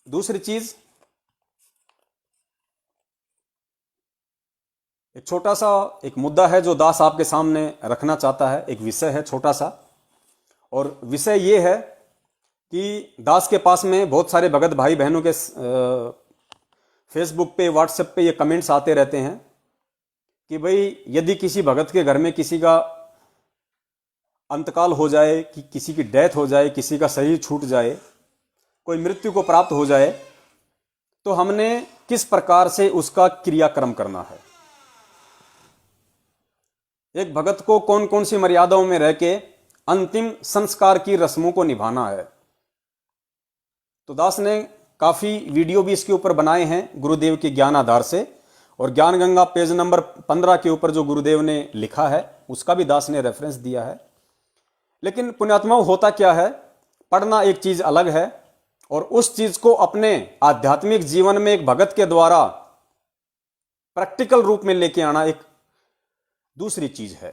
दूसरी चीज, एक छोटा सा एक मुद्दा है जो दास आपके सामने रखना चाहता है। एक विषय है छोटा सा, और विषय ये है कि दास के पास में बहुत सारे भगत भाई बहनों के फेसबुक पे, व्हाट्सएप पे ये कमेंट्स आते रहते हैं कि भाई यदि किसी भगत के घर में किसी का अंतकाल हो जाए, कि किसी की डेथ हो जाए, किसी का शरीर छूट जाए, कोई मृत्यु को प्राप्त हो जाए, तो हमने किस प्रकार से उसका क्रियाक्रम करना है। एक भगत को कौन कौन सी मर्यादाओं में रह के अंतिम संस्कार की रस्मों को निभाना है। तो दास ने काफी वीडियो भी इसके ऊपर बनाए हैं गुरुदेव के ज्ञान आधार से, और ज्ञान गंगा पेज नंबर 15 के ऊपर जो गुरुदेव ने लिखा है उसका भी दास ने रेफरेंस दिया है। लेकिन पुण्यात्माओं, होता क्या है, पढ़ना एक चीज अलग है और उस चीज को अपने आध्यात्मिक जीवन में एक भगत के द्वारा प्रैक्टिकल रूप में लेके आना एक दूसरी चीज है।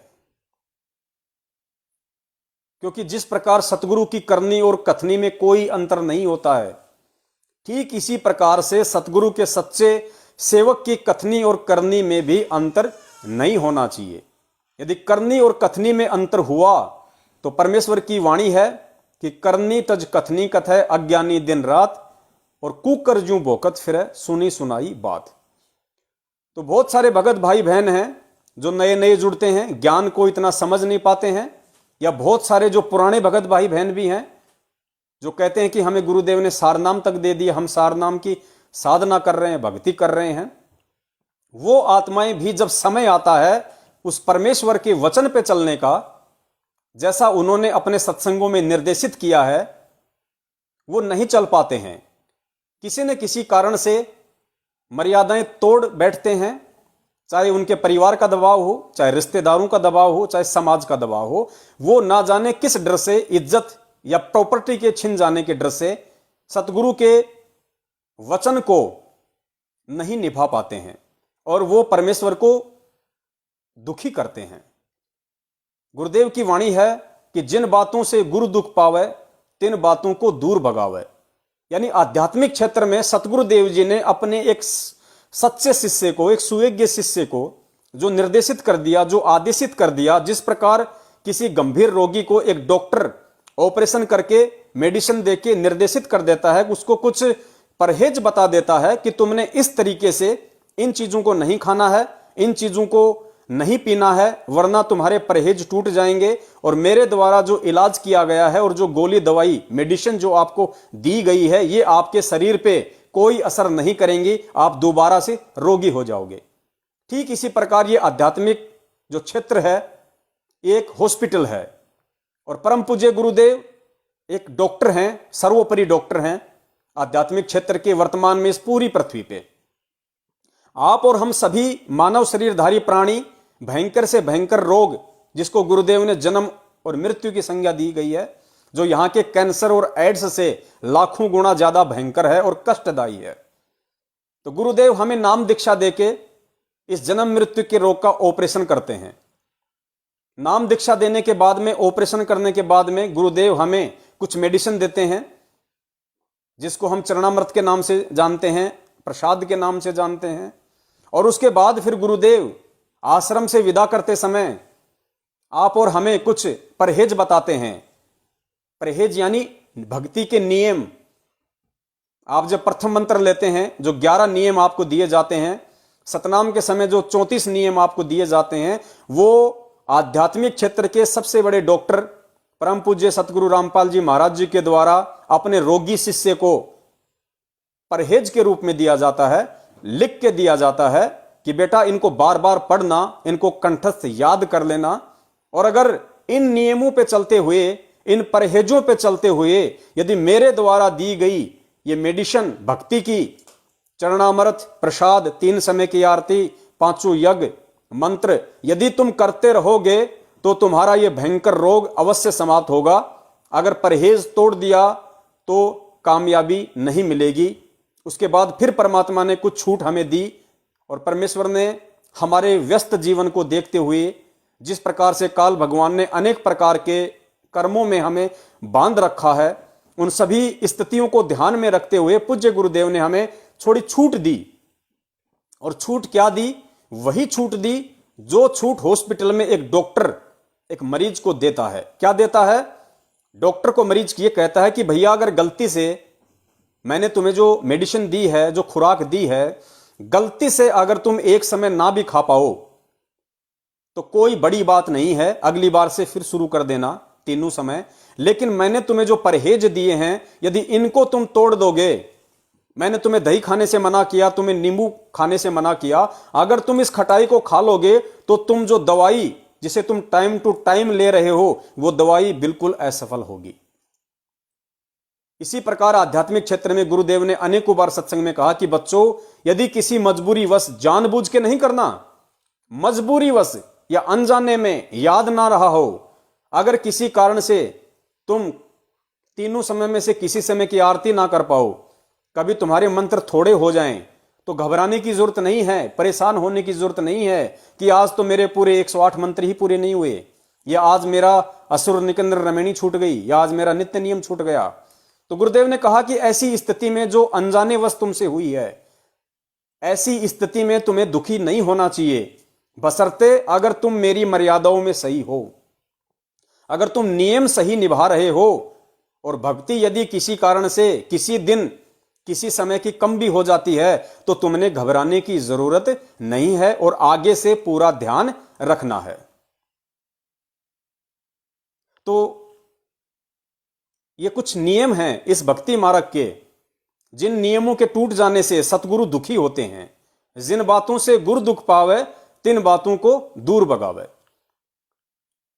क्योंकि जिस प्रकार सतगुरु की करनी और कथनी में कोई अंतर नहीं होता है, ठीक इसी प्रकार से सतगुरु के सच्चे सेवक की कथनी और करनी में भी अंतर नहीं होना चाहिए। यदि करनी और कथनी में अंतर हुआ तो परमेश्वर की वाणी है कि करनी तज कथनी कथै, अज्ञानी दिन रात, और कुकर जू भोकत फिरे, सुनी सुनाई बात। तो बहुत सारे भगत भाई बहन हैं जो नए नए जुड़ते हैं, ज्ञान को इतना समझ नहीं पाते हैं, या बहुत सारे जो पुराने भगत भाई बहन भी हैं जो कहते हैं कि हमें गुरुदेव ने सारनाम तक दे दिया, हम सारनाम की साधना कर रहे हैं, भक्ति कर रहे हैं। वो आत्माएं भी जब समय आता है उस परमेश्वर के वचन पे चलने का, जैसा उन्होंने अपने सत्संगों में निर्देशित किया है, वो नहीं चल पाते हैं। किसी न किसी कारण से मर्यादाएं तोड़ बैठते हैं, चाहे उनके परिवार का दबाव हो, चाहे रिश्तेदारों का दबाव हो, चाहे समाज का दबाव हो। वो ना जाने किस डर से, इज्जत या प्रॉपर्टी के छिन जाने के डर से सतगुरु के वचन को नहीं निभा पाते हैं और वो परमेश्वर को दुखी करते हैं। गुरुदेव की वाणी है कि जिन बातों से गुरु दुख पावे, तिन बातों को दूर भगावे। यानी आध्यात्मिक क्षेत्र में सतगुरुदेव जी ने अपने एक सच्चे शिष्य को, एक सुयोग्य शिष्य को जो निर्देशित कर दिया, जो आदेशित कर दिया, जिस प्रकार किसी गंभीर रोगी को एक डॉक्टर ऑपरेशन करके मेडिसिन देके निर्देशित कर देता है, उसको कुछ परहेज बता देता है कि तुमने इस तरीके से इन चीजों को नहीं खाना है, इन चीजों को नहीं पीना है, वरना तुम्हारे परहेज टूट जाएंगे, और मेरे द्वारा जो इलाज किया गया है और जो गोली दवाई मेडिसिन जो आपको दी गई है, ये आपके शरीर पे कोई असर नहीं करेंगी, आप दोबारा से रोगी हो जाओगे। ठीक इसी प्रकार ये आध्यात्मिक जो क्षेत्र है एक हॉस्पिटल है, और परम पूज्य गुरुदेव एक डॉक्टर हैं, सर्वोपरि डॉक्टर हैं आध्यात्मिक क्षेत्र के वर्तमान में इस पूरी पृथ्वी पे। आप और हम सभी मानव शरीरधारी प्राणी भयंकर से भयंकर रोग, जिसको गुरुदेव ने जन्म और मृत्यु की संज्ञा दी गई है, जो यहां के कैंसर और एड्स से लाखों गुना ज्यादा भयंकर है और कष्टदायी है, तो गुरुदेव हमें नाम दीक्षा देके इस जन्म मृत्यु के रोग का ऑपरेशन करते हैं। नाम दीक्षा देने के बाद में, ऑपरेशन करने के बाद में गुरुदेव हमें कुछ मेडिसिन देते हैं, जिसको हम चरणामृत के नाम से जानते हैं, प्रसाद के नाम से जानते हैं। और उसके बाद फिर गुरुदेव आश्रम से विदा करते समय आप और हमें कुछ परहेज बताते हैं। परहेज यानी भक्ति के नियम। आप जब प्रथम मंत्र लेते हैं, जो 11 नियम आपको दिए जाते हैं, सतनाम के समय जो 34 नियम आपको दिए जाते हैं, वो आध्यात्मिक क्षेत्र के सबसे बड़े डॉक्टर परम पूज्य सतगुरु रामपाल जी महाराज जी के द्वारा अपने रोगी शिष्य को परहेज के रूप में दिया जाता है, लिख के दिया जाता है कि बेटा इनको बार बार पढ़ना, इनको कंठस्थ याद कर लेना, और अगर इन नियमों पे चलते हुए, इन परहेजों पे चलते हुए यदि मेरे द्वारा दी गई ये मेडिसिन भक्ति की, चरणामृत, प्रसाद, 3 समय की आरती, 5 यज्ञ, मंत्र, यदि तुम करते रहोगे तो तुम्हारा ये भयंकर रोग अवश्य समाप्त होगा। अगर परहेज तोड़ दिया तो कामयाबी नहीं मिलेगी। उसके बाद फिर परमात्मा ने कुछ छूट हमें दी, और परमेश्वर ने हमारे व्यस्त जीवन को देखते हुए, जिस प्रकार से काल भगवान ने अनेक प्रकार के कर्मों में हमें बांध रखा है, उन सभी स्थितियों को ध्यान में रखते हुए पूज्य गुरुदेव ने हमें थोड़ी छूट दी। और छूट क्या दी? वही छूट दी जो छूट हॉस्पिटल में एक डॉक्टर एक मरीज को देता है। क्या देता है? डॉक्टर को मरीज ये कहता है कि भैया अगर गलती से मैंने तुम्हें जो मेडिसिन दी है, जो खुराक दी है, गलती से अगर तुम एक समय ना भी खा पाओ तो कोई बड़ी बात नहीं है, अगली बार से फिर शुरू कर देना तीनों समय। लेकिन मैंने तुम्हें जो परहेज दिए हैं, यदि इनको तुम तोड़ दोगे, मैंने तुम्हें दही खाने से मना किया, तुम्हें नींबू खाने से मना किया, अगर तुम इस खटाई को खा लोगे तो तुम जो दवाई जिसे तुम टाइम टू टाइम ले रहे हो, वो दवाई बिल्कुल असफल होगी। इसी प्रकार आध्यात्मिक क्षेत्र में गुरुदेव ने अनेकों बार सत्संग में कहा कि बच्चों, यदि किसी मजबूरीवश, जानबूझ के नहीं करना, मजबूरीवश या अनजाने में याद ना रहा हो, अगर किसी कारण से तुम तीनों समय में से किसी समय की आरती ना कर पाओ, कभी तुम्हारे मंत्र थोड़े हो जाएं, तो घबराने की जरूरत नहीं है, परेशान होने की जरूरत नहीं है कि आज तो मेरे पूरे 108 मंत्र ही पूरे नहीं हुए, या आज मेरा असुर निकंदर रमणी छूट गई, या आज मेरा नित्य नियम छूट गया। तो गुरुदेव ने कहा कि ऐसी स्थिति में जो अनजाने वश तुमसे हुई है, ऐसी स्थिति में तुम्हें दुखी नहीं होना चाहिए, बशर्ते अगर तुम मेरी मर्यादाओं में सही हो, अगर तुम नियम सही निभा रहे हो, और भक्ति यदि किसी कारण से किसी दिन किसी समय की कम भी हो जाती है तो तुमने घबराने की जरूरत नहीं है और आगे से पूरा ध्यान रखना है। तो ये कुछ नियम हैं इस भक्ति मार्ग के, जिन नियमों के टूट जाने से सतगुरु दुखी होते हैं। जिन बातों से गुरु दुख पावे, तिन बातों को दूर भगावे।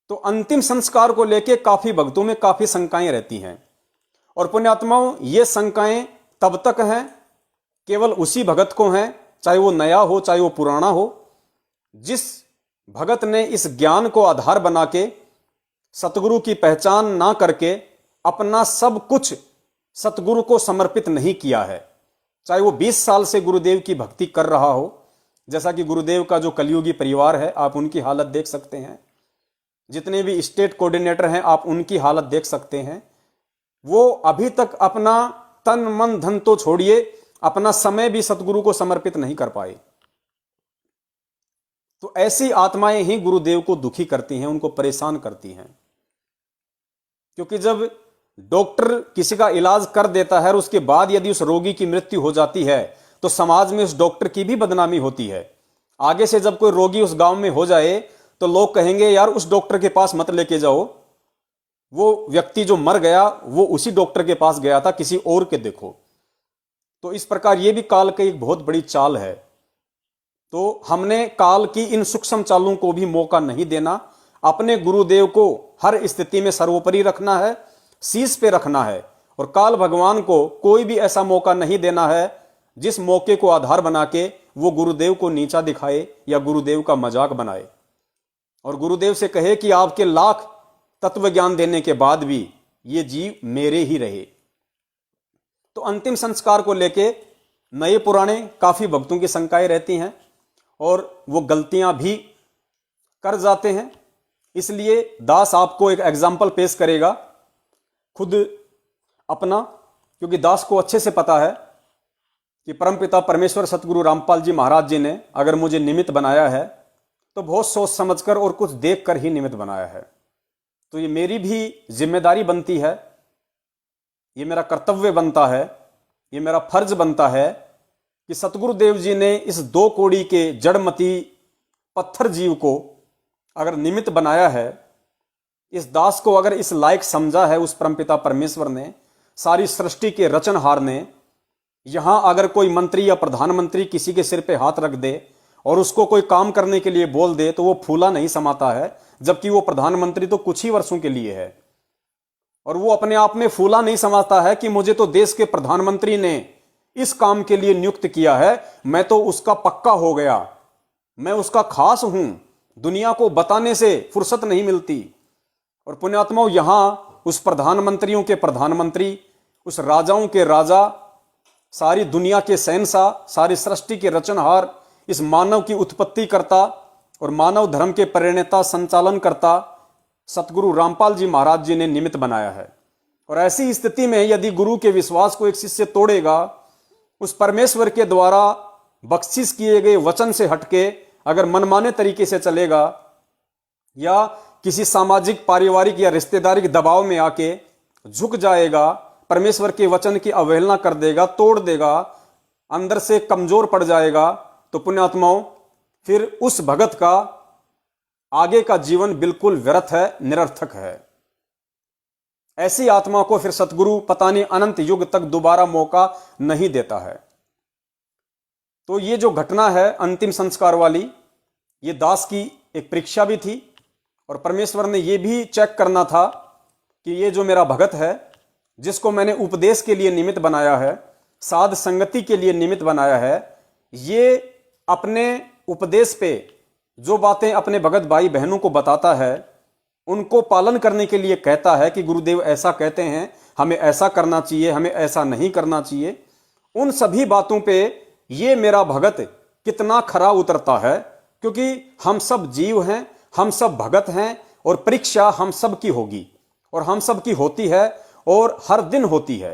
तो अंतिम संस्कार को लेकर काफी भक्तों में काफी शंकाएं रहती हैं, और पुण्यात्माओं, ये शंकाएं तब तक हैं, केवल उसी भगत को हैं, चाहे वो नया हो चाहे वो पुराना हो, जिस भगत ने इस ज्ञान को आधार बना के सतगुरु की पहचान ना करके अपना सब कुछ सतगुरु को समर्पित नहीं किया है। चाहे वो 20 साल से गुरुदेव की भक्ति कर रहा हो, जैसा कि गुरुदेव का जो कलियुगी परिवार है, आप उनकी हालत देख सकते हैं, जितने भी स्टेट कोऑर्डिनेटर हैं आप उनकी हालत देख सकते हैं। वो अभी तक अपना तन मन धन तो छोड़िए, अपना समय भी सतगुरु को समर्पित नहीं कर पाए। तो ऐसी आत्माएं ही गुरुदेव को दुखी करती हैं, उनको परेशान करती हैं। क्योंकि जब डॉक्टर किसी का इलाज कर देता है और उसके बाद यदि उस रोगी की मृत्यु हो जाती है तो समाज में उस डॉक्टर की भी बदनामी होती है। आगे से जब कोई रोगी उस गांव में हो जाए तो लोग कहेंगे यार उस डॉक्टर के पास मत लेके जाओ, वो व्यक्ति जो मर गया वो उसी डॉक्टर के पास गया था, किसी और के देखो। तो इस प्रकार ये भी काल की एक बहुत बड़ी चाल है। तो हमने काल की इन सूक्ष्म चालों को भी मौका नहीं देना, अपने गुरुदेव को हर स्थिति में सर्वोपरि रखना है, शीश पे रखना है, और काल भगवान को कोई भी ऐसा मौका नहीं देना है जिस मौके को आधार बना के वो गुरुदेव को नीचा दिखाए या गुरुदेव का मजाक बनाए, और गुरुदेव से कहे कि आपके लाख तत्व ज्ञान देने के बाद भी ये जीव मेरे ही रहे। तो अंतिम संस्कार को लेके नए पुराने काफी भक्तों की शंकाएं रहती हैं और वो गलतियां भी कर जाते हैं। इसलिए दास आपको एक एग्जाम्पल पेश करेगा खुद अपना, क्योंकि दास को अच्छे से पता है कि परमपिता परमेश्वर सतगुरु रामपाल जी महाराज जी ने अगर मुझे निमित्त बनाया है तो बहुत सोच समझकर और कुछ देखकर ही निमित्त बनाया है। तो ये मेरी भी जिम्मेदारी बनती है, ये मेरा कर्तव्य बनता है, ये मेरा फर्ज बनता है कि सतगुरुदेव जी ने इस 2 कौड़ी के जड़मती पत्थर जीव को अगर निमित्त बनाया है, इस दास को अगर इस लायक समझा है उस परमपिता परमेश्वर ने, सारी सृष्टि के रचनहार ने, यहां अगर कोई मंत्री या प्रधानमंत्री किसी के सिर पे हाथ रख दे और उसको कोई काम करने के लिए बोल दे तो वो फूला नहीं समाता है, जबकि वो प्रधानमंत्री तो कुछ ही वर्षों के लिए है, और वो अपने आप में फूला नहीं समाता है कि मुझे तो देश के प्रधानमंत्री ने इस काम के लिए नियुक्त किया है, मैं तो उसका पक्का हो गया, मैं उसका खास हूं, दुनिया को बताने से फुर्सत नहीं मिलती। और पुण्यात्माओं, यहां उस प्रधानमंत्रियों के प्रधानमंत्री, उस राजाओं के राजा, सारी दुनिया के शहंशाह, सारी सृष्टि के रचनहार, इस मानव की उत्पत्ति करता और मानव धर्म के प्रणेता, संचालन करता सतगुरु रामपाल जी महाराज जी ने निमित्त बनाया है। और ऐसी स्थिति में यदि गुरु के विश्वास को एक शिष्य तोड़ेगा, उस परमेश्वर के द्वारा बख्शिश किए गए वचन से हटके अगर मनमाने तरीके से चलेगा या किसी सामाजिक, पारिवारिक या रिश्तेदारी दबाव में आके झुक जाएगा, परमेश्वर के वचन की अवहेलना कर देगा, तोड़ देगा, अंदर से कमजोर पड़ जाएगा, तो पुण्यात्माओं फिर उस भगत का आगे का जीवन बिल्कुल व्यर्थ है, निरर्थक है। ऐसी आत्मा को फिर सतगुरु पता नहीं अनंत युग तक दोबारा मौका नहीं देता है। तो ये जो घटना है अंतिम संस्कार वाली, ये दास की एक परीक्षा भी थी और परमेश्वर ने ये भी चेक करना था कि ये जो मेरा भगत है, जिसको मैंने उपदेश के लिए निमित्त बनाया है, साध संगति के लिए निमित्त बनाया है, ये अपने उपदेश पे जो बातें अपने भगत भाई बहनों को बताता है, उनको पालन करने के लिए कहता है कि गुरुदेव ऐसा कहते हैं, हमें ऐसा करना चाहिए, हमें ऐसा नहीं करना चाहिए, उन सभी बातों पे ये मेरा भगत कितना खरा उतरता है। क्योंकि हम सब जीव हैं, हम सब भगत हैं और परीक्षा हम सब की होगी और हम सब की होती है और हर दिन होती है।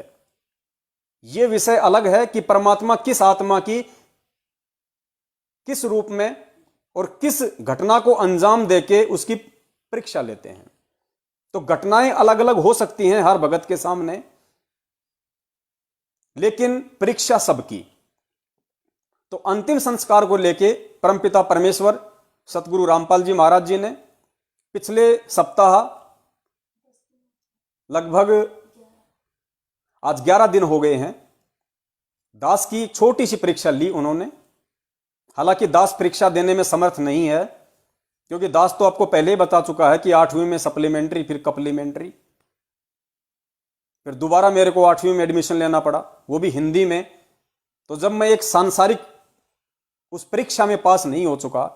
यह विषय अलग है कि परमात्मा किस आत्मा की किस रूप में और किस घटना को अंजाम देके उसकी परीक्षा लेते हैं। तो घटनाएं अलग अलग हो सकती हैं हर भगत के सामने, लेकिन परीक्षा सबकी। तो अंतिम संस्कार को लेके परमपिता परमेश्वर सतगुरु रामपाल जी महाराज जी ने पिछले सप्ताह लगभग आज 11 दिन हो गए हैं, दास की छोटी सी परीक्षा ली उन्होंने। हालांकि दास परीक्षा देने में समर्थ नहीं है, क्योंकि दास तो आपको पहले ही बता चुका है कि 8वीं में सप्लीमेंट्री, फिर कप्लीमेंट्री, फिर दोबारा मेरे को 8वीं में एडमिशन लेना पड़ा, वो भी हिंदी में। तो जब मैं एक सांसारिक उस परीक्षा में पास नहीं हो चुका,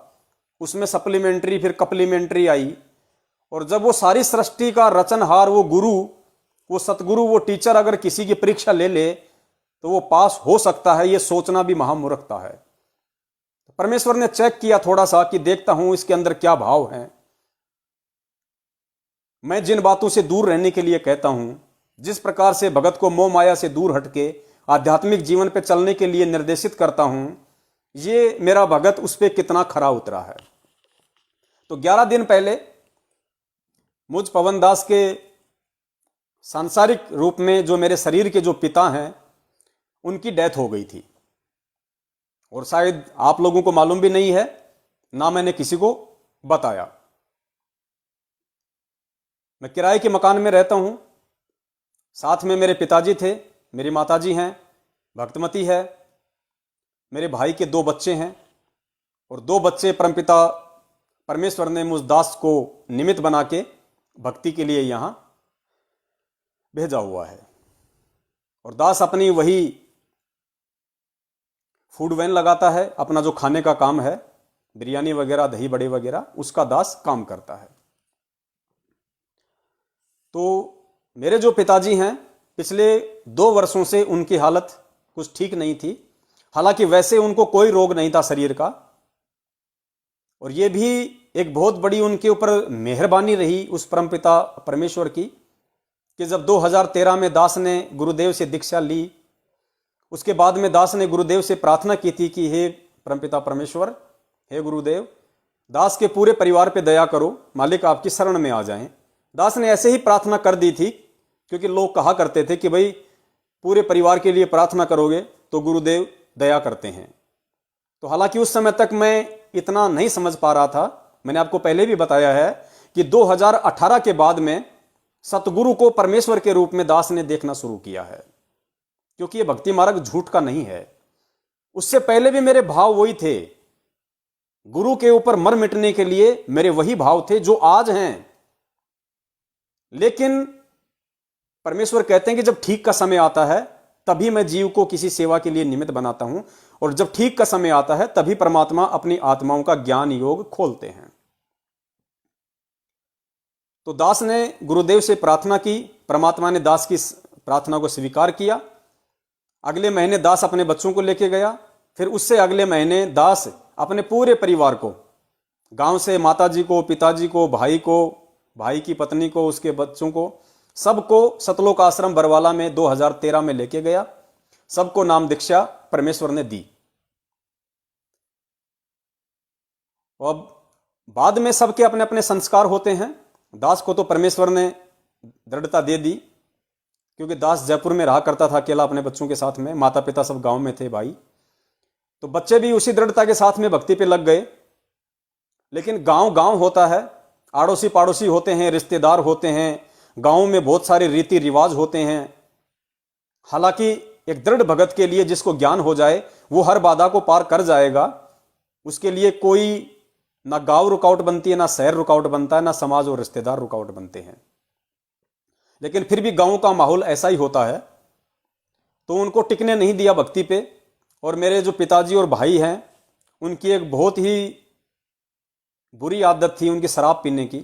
उसमें सप्लीमेंट्री फिर कप्लीमेंट्री आई, और जब वो सारी सृष्टि का रचनहार वो गुरु, वो सतगुरु, वो टीचर अगर किसी की परीक्षा ले ले तो वो पास हो सकता है, ये सोचना भी महामूर्खता है। परमेश्वर ने चेक किया थोड़ा सा कि देखता हूं इसके अंदर क्या भाव है। मैं जिन बातों से दूर रहने के लिए कहता हूं, जिस प्रकार से भगत को मोह माया से दूर हटके आध्यात्मिक जीवन पे चलने के लिए निर्देशित करता हूं, ये मेरा भगत उस पे कितना खरा उतरा है। तो 11 दिन पहले मुझ पवन दास के सांसारिक रूप में जो मेरे शरीर के जो पिता हैं, उनकी डेथ हो गई थी। और शायद आप लोगों को मालूम भी नहीं है, ना मैंने किसी को बताया। मैं किराए के मकान में रहता हूं, साथ में मेरे पिताजी थे, मेरी माताजी हैं, भक्तमती है, मेरे भाई के 2 बच्चे हैं और 2 बच्चे परमपिता परमेश्वर ने मुझ दास को निमित्त बना के भक्ति के लिए यहां भेजा हुआ है। और दास अपनी वही फूड वैन लगाता है, अपना जो खाने का काम है, बिरयानी वगैरह, दही बड़े वगैरह, उसका दास काम करता है। तो मेरे जो पिताजी हैं, पिछले 2 वर्षों से उनकी हालत कुछ ठीक नहीं थी। हालांकि वैसे उनको कोई रोग नहीं था शरीर का, और ये भी एक बहुत बड़ी उनके ऊपर मेहरबानी रही उस परमपिता परमेश्वर की कि जब 2013 में दास ने गुरुदेव से दीक्षा ली, उसके बाद में दास ने गुरुदेव से प्रार्थना की थी कि हे परमपिता परमेश्वर, हे गुरुदेव, दास के पूरे परिवार पे दया करो, मालिक आपकी शरण में आ जाएं। दास ने ऐसे ही प्रार्थना कर दी थी, क्योंकि लोग कहा करते थे कि भाई पूरे परिवार के लिए प्रार्थना करोगे तो गुरुदेव दया करते हैं। तो हालांकि उस समय तक मैं इतना नहीं समझ पा रहा था। मैंने आपको पहले भी बताया है कि 2018 के बाद में सतगुरु को परमेश्वर के रूप में दास ने देखना शुरू किया है, क्योंकि ये भक्ति मार्ग झूठ का नहीं है। उससे पहले भी मेरे भाव वही थे, गुरु के ऊपर मर मिटने के लिए मेरे वही भाव थे जो आज हैं। लेकिन परमेश्वर कहते हैं कि जब ठीक का समय आता है तभी मैं जीव को किसी सेवा के लिए निमित्त बनाता हूं, और जब ठीक का समय आता है तभी परमात्मा अपनी आत्माओं का ज्ञान योग खोलते हैं। तो दास ने गुरुदेव से प्रार्थना की, परमात्मा ने दास की प्रार्थना को स्वीकार किया। अगले महीने दास अपने बच्चों को लेके गया, फिर उससे अगले महीने दास अपने पूरे परिवार को, गांव से माताजी को, पिताजी को, भाई को, भाई की पत्नी को, उसके बच्चों को, सबको सतलोक आश्रम बरवाला में 2013 में लेके गया, सबको नाम दीक्षा परमेश्वर ने दी। अब बाद में सबके अपने अपने संस्कार होते हैं। दास को तो परमेश्वर ने दृढ़ता दे दी, क्योंकि दास जयपुर में रहा करता था अकेला अपने बच्चों के साथ में, माता पिता सब गांव में थे भाई, तो बच्चे भी उसी दृढ़ता के साथ में भक्ति पे लग गए। लेकिन गांव गांव होता है, आड़ोसी पाड़ोसी होते हैं, रिश्तेदार होते हैं, गांव में बहुत सारे रीति रिवाज होते हैं। हालांकि एक दृढ़ भगत के लिए जिसको ज्ञान हो जाए वो हर बाधा को पार कर जाएगा, उसके लिए कोई ना गांव रुकावट बनती है, ना शहर रुकावट बनता है, ना समाज और रिश्तेदार रुकावट बनते हैं। लेकिन फिर भी गांव का माहौल ऐसा ही होता है, तो उनको टिकने नहीं दिया भक्ति पे। और मेरे जो पिताजी और भाई हैं, उनकी एक बहुत ही बुरी आदत थी उनकी शराब पीने की।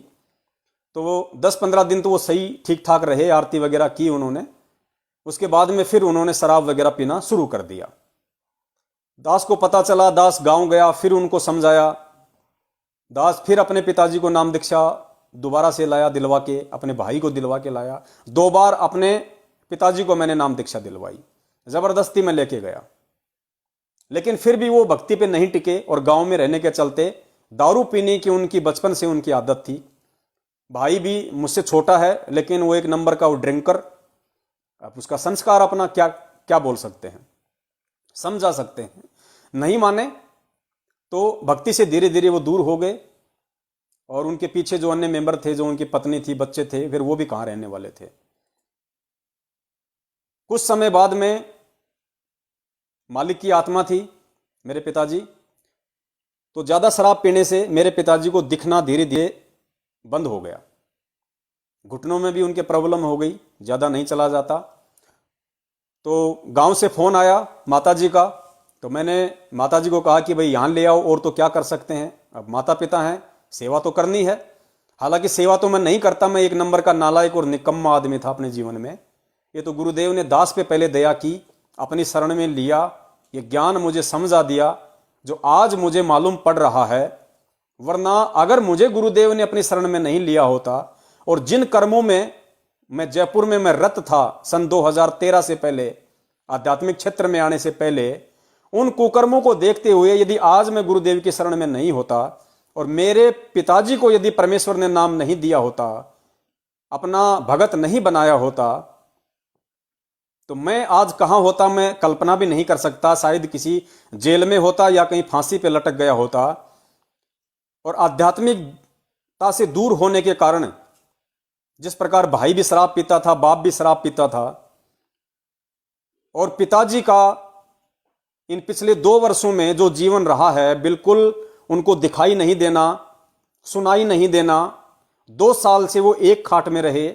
तो वो 10-15 दिन तो वो सही ठीक ठाक रहे, आरती वगैरह की उन्होंने, उसके बाद में फिर उन्होंने शराब वगैरह पीना शुरू कर दिया। दास को पता चला, दास गांव गया, फिर उनको समझाया। दास फिर अपने पिताजी को नाम दीक्षा दोबारा से लाया, दिलवा के, अपने भाई को दिलवा के लाया। 2 बार अपने पिताजी को मैंने नाम दीक्षा दिलवाई, जबरदस्ती में लेके गया। लेकिन फिर भी वो भक्ति पे नहीं टिके, और गांव में रहने के चलते दारू पीने की उनकी बचपन से उनकी आदत थी। भाई भी मुझसे छोटा है, लेकिन वो एक नंबर का वो ड्रिंकर। आप उसका संस्कार अपना क्या क्या बोल सकते हैं, समझा सकते हैं। नहीं माने तो भक्ति से धीरे धीरे वो दूर हो गए, और उनके पीछे जो अन्य मेंबर थे, जो उनकी पत्नी थी, बच्चे थे, फिर वो भी कहां रहने वाले थे। कुछ समय बाद में मालिक की आत्मा थी मेरे पिताजी, तो ज्यादा शराब पीने से मेरे पिताजी को दिखना धीरे धीरे बंद हो गया। घुटनों में भी उनके प्रॉब्लम हो गई, ज्यादा नहीं चला जाता। तो गांव से फोन आया माताजी का, तो मैंने माताजी को कहा कि भाई यहां ले आओ, और तो क्या कर सकते हैं, अब माता पिता हैं, सेवा तो करनी है। हालांकि सेवा तो मैं नहीं करता, मैं एक नंबर का नालायक और निकम्मा आदमी था अपने जीवन में। ये तो गुरुदेव ने दास पे पहले दया की, अपनी शरण में लिया, ये ज्ञान मुझे समझा दिया जो आज मुझे मालूम पड़ रहा है। वरना अगर मुझे गुरुदेव ने अपनी शरण में नहीं लिया होता, और जिन कर्मों में मैं जयपुर में मैं रत था सन 2013 से पहले, आध्यात्मिक क्षेत्र में आने से पहले, उन कुकर्मों को देखते हुए यदि आज मैं गुरुदेव की शरण में नहीं होता, और मेरे पिताजी को यदि परमेश्वर ने नाम नहीं दिया होता, अपना भगत नहीं बनाया होता, तो मैं आज कहां होता मैं कल्पना भी नहीं कर सकता। शायद किसी जेल में होता, या कहीं फांसी पे लटक गया होता। और आध्यात्मिकता से दूर होने के कारण, जिस प्रकार भाई भी शराब पीता था, बाप भी शराब पीता था, और पिताजी का इन पिछले 2 वर्षों में जो जीवन रहा है, बिल्कुल उनको दिखाई नहीं देना, सुनाई नहीं देना। 2 साल से वो एक खाट में रहे,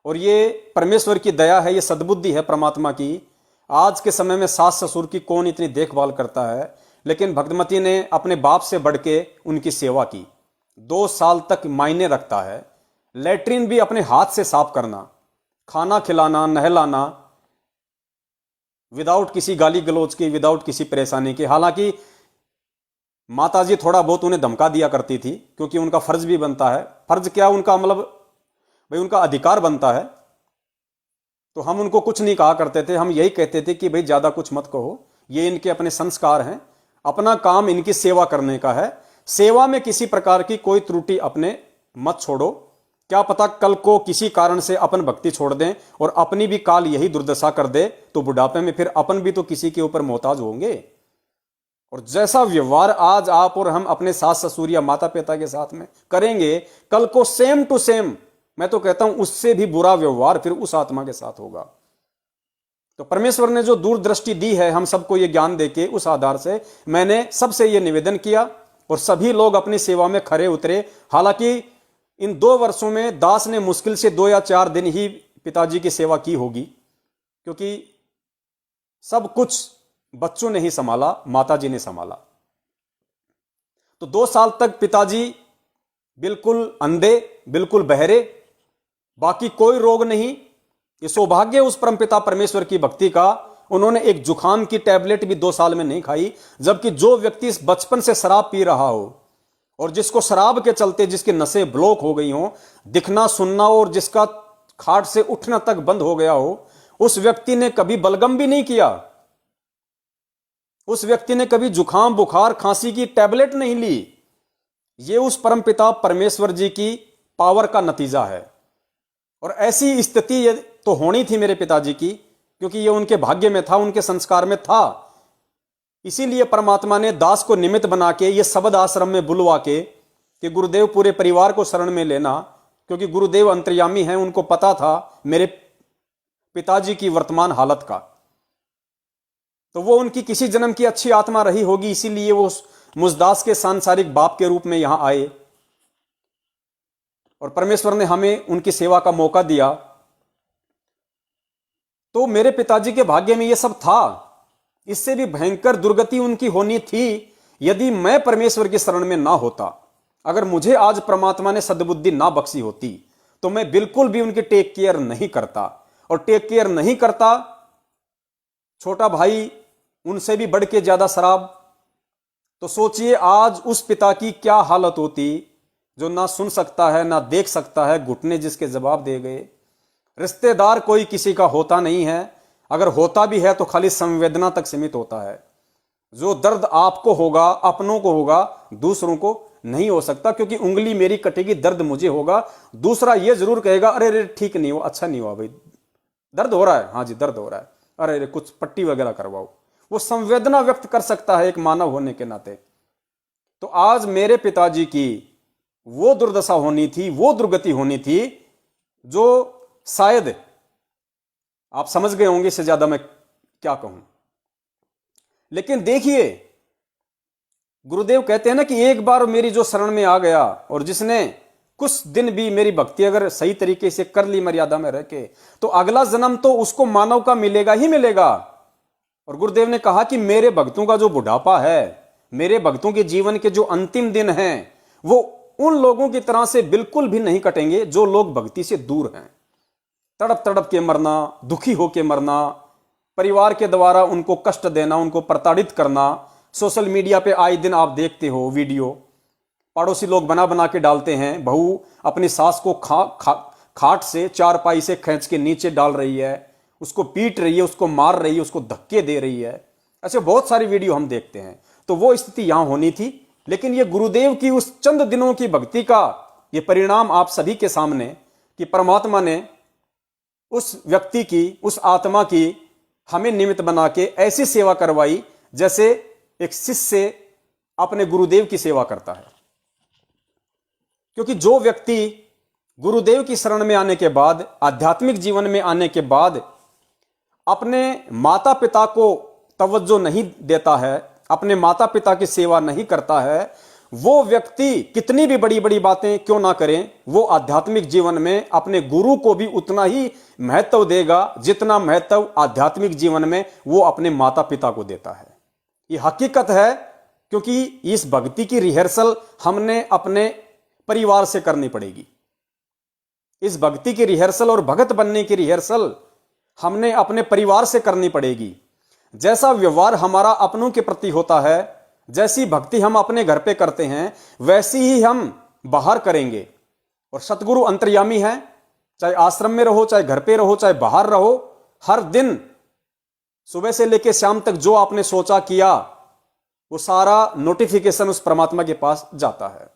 और ये परमेश्वर की दया है, ये सद्बुद्धि है परमात्मा की। आज के समय में सास ससुर की कौन इतनी देखभाल करता है, लेकिन भक्तमती ने अपने बाप से बढ़ के उनकी सेवा की। 2 साल तक मायने रखता है। लैट्रिन भी अपने हाथ से साफ करना, खाना खिलाना, नहलाना, विदाउट किसी गाली गलौज के, विदाउट किसी परेशानी के। हालांकि माताजी थोड़ा बहुत उन्हें धमका दिया करती थी, क्योंकि उनका फर्ज भी बनता है। फर्ज क्या, उनका मतलब भाई उनका अधिकार बनता है। तो हम उनको कुछ नहीं कहा करते थे, हम यही कहते थे कि भाई ज्यादा कुछ मत कहो, ये इनके अपने संस्कार हैं, अपना काम इनकी सेवा करने का है। सेवा में किसी प्रकार की कोई त्रुटि अपने मत छोड़ो, क्या पता कल को किसी कारण से अपन भक्ति छोड़ दें, और अपनी भी काल यही दुर्दशा कर दे, तो बुढ़ापे में फिर अपन भी तो किसी के ऊपर मोहताज होंगे। और जैसा व्यवहार आज आप और हम अपने सास ससुर या माता पिता के साथ में करेंगे, कल को सेम टू सेम, मैं तो कहता हूं उससे भी बुरा व्यवहार फिर उस आत्मा के साथ होगा। तो परमेश्वर ने जो दूरदृष्टि दी है हम सबको ये ज्ञान देके, उस आधार से मैंने सबसे ये निवेदन किया, और सभी लोग अपनी सेवा में खरे उतरे। हालांकि इन 2 वर्षों में दास ने मुश्किल से 2 या 4 दिन ही पिताजी की सेवा की होगी, क्योंकि सब कुछ बच्चों ने ही संभाला, माताजी ने संभाला। तो 2 साल तक पिताजी बिल्कुल अंधे, बिल्कुल बहरे, बाकी कोई रोग नहीं। ये सौभाग्य उस परमपिता परमेश्वर की भक्ति का। उन्होंने एक जुखाम की टैबलेट भी 2 साल में नहीं खाई। जबकि जो व्यक्ति इस बचपन से शराब पी रहा हो, और जिसको शराब के चलते जिसकी नसें ब्लॉक हो गई हो, दिखना सुनना, और जिसका खाट से उठना तक बंद हो गया हो, उस व्यक्ति ने कभी बलगम भी नहीं किया, उस व्यक्ति ने कभी जुखाम बुखार खांसी की टैबलेट नहीं ली। यह उस परमपिता परमेश्वर जी की पावर का नतीजा है। और ऐसी स्थिति तो होनी थी मेरे पिताजी की, क्योंकि यह उनके भाग्य में था, उनके संस्कार में था। इसीलिए परमात्मा ने दास को निमित्त बना के ये शबद आश्रम में बुलवा के कि गुरुदेव पूरे परिवार को शरण में लेना, क्योंकि गुरुदेव अंतर्यामी हैं, उनको पता था मेरे पिताजी की वर्तमान हालत का। तो वो उनकी किसी जन्म की अच्छी आत्मा रही होगी, इसीलिए वो मुझदास के सांसारिक बाप के रूप में यहां आए और परमेश्वर ने हमें उनकी सेवा का मौका दिया। तो मेरे पिताजी के भाग्य में यह सब था। इससे भी भयंकर दुर्गति उनकी होनी थी यदि मैं परमेश्वर की शरण में ना होता। अगर मुझे आज परमात्मा ने सद्बुद्धि ना बख्शी होती तो मैं बिल्कुल भी उनकी टेक केयर नहीं करता, और टेक केयर नहीं करता, छोटा भाई उनसे भी बढ़ के ज्यादा शराब। तो सोचिए आज उस पिता की क्या हालत होती, जो ना सुन सकता है ना देख सकता है, घुटने जिसके जवाब दे गए। रिश्तेदार कोई किसी का होता नहीं है, अगर होता भी है तो खाली संवेदना तक सीमित होता है। जो दर्द आपको होगा, अपनों को होगा, दूसरों को नहीं हो सकता, क्योंकि उंगली मेरी कटेगी दर्द मुझे होगा, दूसरा यह जरूर कहेगा अरे अरे ठीक नहीं हुआ, अच्छा नहीं हुआ भाई, दर्द हो रहा है, हाँ जी दर्द हो रहा है, अरे अरे कुछ पट्टी वगैरह करवाओ। वो संवेदना व्यक्त कर सकता है एक मानव होने के नाते। तो आज मेरे पिताजी की वो दुर्दशा होनी थी, वो दुर्गति होनी थी, जो शायद आप समझ गए होंगे, इससे ज्यादा मैं क्या कहूं। लेकिन देखिए, गुरुदेव कहते हैं ना कि एक बार मेरी जो शरण में आ गया और जिसने कुछ दिन भी मेरी भक्ति अगर सही तरीके से कर ली, मर्यादा में रह के, तो अगला जन्म तो उसको मानव का मिलेगा ही मिलेगा। और गुरुदेव ने कहा कि मेरे भक्तों का जो बुढ़ापा है, मेरे भक्तों के जीवन के जो अंतिम दिन हैं, वो उन लोगों की तरह से बिल्कुल भी नहीं कटेंगे जो लोग भक्ति से दूर हैं। तड़प तड़प के मरना, दुखी होके मरना, परिवार के द्वारा उनको कष्ट देना, उनको प्रताड़ित करना। सोशल मीडिया पे आए दिन आप देखते हो वीडियो, पड़ोसी लोग बना बना के डालते हैं, बहू अपनी सास को खाट से, चारपाई से खींच के नीचे डाल रही है, उसको पीट रही है, उसको मार रही है, उसको धक्के दे रही है। ऐसे बहुत सारी वीडियो हम देखते हैं। तो वो स्थिति यहां होनी थी। लेकिन ये गुरुदेव की उस चंद दिनों की भक्ति का ये परिणाम आप सभी के सामने, कि परमात्मा ने उस व्यक्ति की, उस आत्मा की हमें निमित्त बना के ऐसी सेवा करवाई जैसे एक शिष्य अपने गुरुदेव की सेवा करता है। क्योंकि जो व्यक्ति गुरुदेव की शरण में आने के बाद, आध्यात्मिक जीवन में आने के बाद अपने माता पिता को तवज्जो नहीं देता है, अपने माता पिता की सेवा नहीं करता है, वो व्यक्ति कितनी भी बड़ी बड़ी बातें क्यों ना करें, वो आध्यात्मिक जीवन में अपने गुरु को भी उतना ही महत्व देगा जितना महत्व आध्यात्मिक जीवन में वो अपने माता पिता को देता है। ये हकीकत है, क्योंकि इस भक्ति की रिहर्सल हमने अपने परिवार से करनी पड़ेगी। इस भक्ति की रिहर्सल और भगत बनने की रिहर्सल हमने अपने परिवार से करनी पड़ेगी। जैसा व्यवहार हमारा अपनों के प्रति होता है, जैसी भक्ति हम अपने घर पे करते हैं, वैसी ही हम बाहर करेंगे। और सतगुरु अंतर्यामी है, चाहे आश्रम में रहो, चाहे घर पे रहो, चाहे बाहर रहो, हर दिन सुबह से लेकर शाम तक जो आपने सोचा किया, वो सारा नोटिफिकेशन उस परमात्मा के पास जाता है।